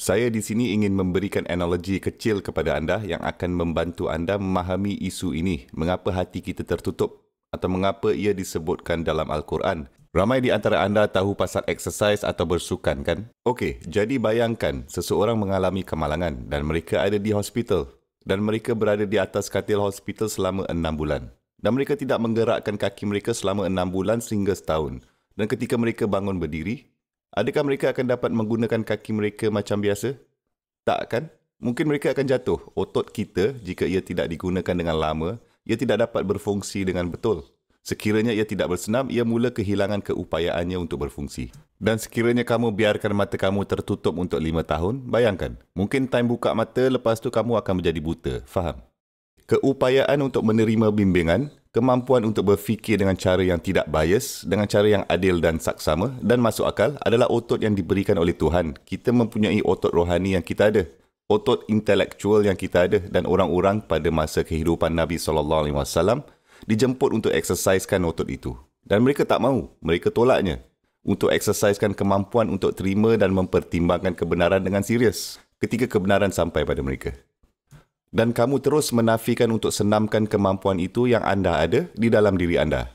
Saya di sini ingin memberikan analogi kecil kepada anda yang akan membantu anda memahami isu ini, mengapa hati kita tertutup atau mengapa ia disebutkan dalam Al-Quran. Ramai di antara anda tahu pasal exercise atau bersukan, kan? Okey, jadi bayangkan seseorang mengalami kemalangan dan mereka ada di hospital dan mereka berada di atas katil hospital selama 6 bulan. Dan mereka tidak menggerakkan kaki mereka selama 6 bulan sehingga setahun. Dan ketika mereka bangun berdiri, adakah mereka akan dapat menggunakan kaki mereka macam biasa? Tak kan? Mungkin mereka akan jatuh. Otot kita, jika ia tidak digunakan dengan lama, ia tidak dapat berfungsi dengan betul. Sekiranya ia tidak bersenam, ia mula kehilangan keupayaannya untuk berfungsi. Dan sekiranya kamu biarkan mata kamu tertutup untuk 5 tahun, bayangkan, mungkin time buka mata, lepas tu kamu akan menjadi buta. Faham? Keupayaan untuk menerima bimbingan, kemampuan untuk berfikir dengan cara yang tidak bias, dengan cara yang adil dan saksama dan masuk akal adalah otot yang diberikan oleh Tuhan. Kita mempunyai otot rohani yang kita ada, otot intelektual yang kita ada, dan orang-orang pada masa kehidupan Nabi SAW dijemput untuk eksesiskan otot itu. Dan mereka tak mahu, mereka tolaknya untuk eksesiskan kemampuan untuk terima dan mempertimbangkan kebenaran dengan serius ketika kebenaran sampai pada mereka. Dan kamu terus menafikan untuk senamkan kemampuan itu yang anda ada di dalam diri anda.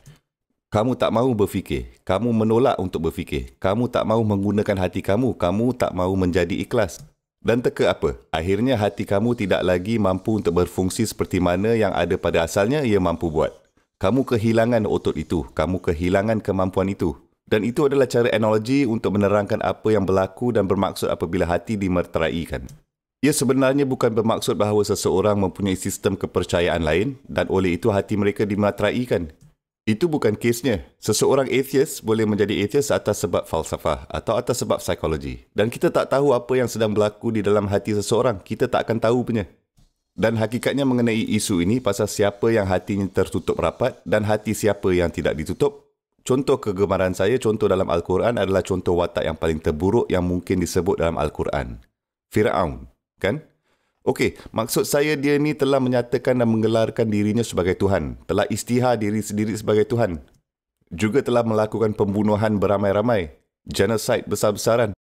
Kamu tak mahu berfikir, kamu menolak untuk berfikir, kamu tak mahu menggunakan hati kamu tak mahu menjadi ikhlas. Dan teka apa? Akhirnya hati kamu tidak lagi mampu untuk berfungsi seperti mana yang ada pada asalnya ia mampu buat. Kamu kehilangan otot itu, kamu kehilangan kemampuan itu. Dan itu adalah cara analogi untuk menerangkan apa yang berlaku dan bermaksud apabila hati dimeteraikan. Ia sebenarnya bukan bermaksud bahawa seseorang mempunyai sistem kepercayaan lain dan oleh itu hati mereka dimeteraikan. Itu bukan kesnya. Seseorang atheist boleh menjadi atheist atas sebab falsafah atau atas sebab psikologi. Dan kita tak tahu apa yang sedang berlaku di dalam hati seseorang. Kita tak akan tahu punya. Dan hakikatnya mengenai isu ini pasal siapa yang hatinya tertutup rapat dan hati siapa yang tidak ditutup. Contoh kegemaran saya, contoh dalam Al-Quran adalah contoh watak yang paling terburuk yang mungkin disebut dalam Al-Quran. Fir'aun. Kan? Okey, maksud saya dia ni telah menyatakan dan menggelarkan dirinya sebagai Tuhan. Telah istihar diri sendiri sebagai Tuhan. Juga telah melakukan pembunuhan beramai-ramai. Genocide besar-besaran.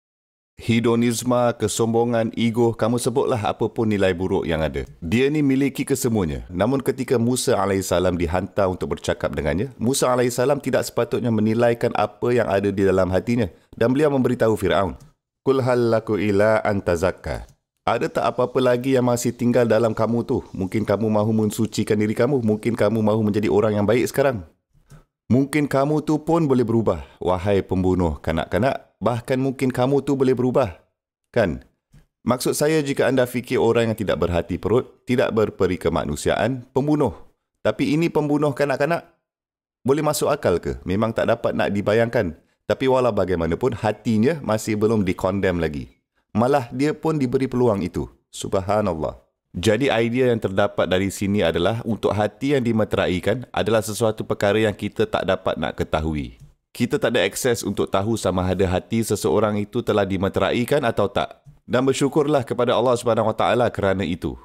Hedonisme, kesombongan, ego, kamu sebutlah apapun nilai buruk yang ada. Dia ni miliki kesemuanya. Namun ketika Musa AS dihantar untuk bercakap dengannya, Musa AS tidak sepatutnya menilaikan apa yang ada di dalam hatinya. Dan beliau memberitahu Fir'aun, Qul hal laku ila antazakka. Ada tak apa-apa lagi yang masih tinggal dalam kamu tu? Mungkin kamu mahu mensucikan diri kamu. Mungkin kamu mahu menjadi orang yang baik sekarang. Mungkin kamu tu pun boleh berubah. Wahai pembunuh kanak-kanak. Bahkan mungkin kamu tu boleh berubah. Kan? Maksud saya jika anda fikir orang yang tidak berhati perut, tidak berperi kemanusiaan, pembunuh. Tapi ini pembunuh kanak-kanak. Boleh masuk akal ke? Memang tak dapat nak dibayangkan. Tapi walau bagaimanapun, hatinya masih belum dikondem lagi. Malah dia pun diberi peluang itu. Subhanallah. Jadi idea yang terdapat dari sini adalah untuk hati yang dimeteraikan adalah sesuatu perkara yang kita tak dapat nak ketahui. Kita tak ada akses untuk tahu sama ada hati seseorang itu telah dimeteraikan atau tak. Dan bersyukurlah kepada Allah SWT kerana itu.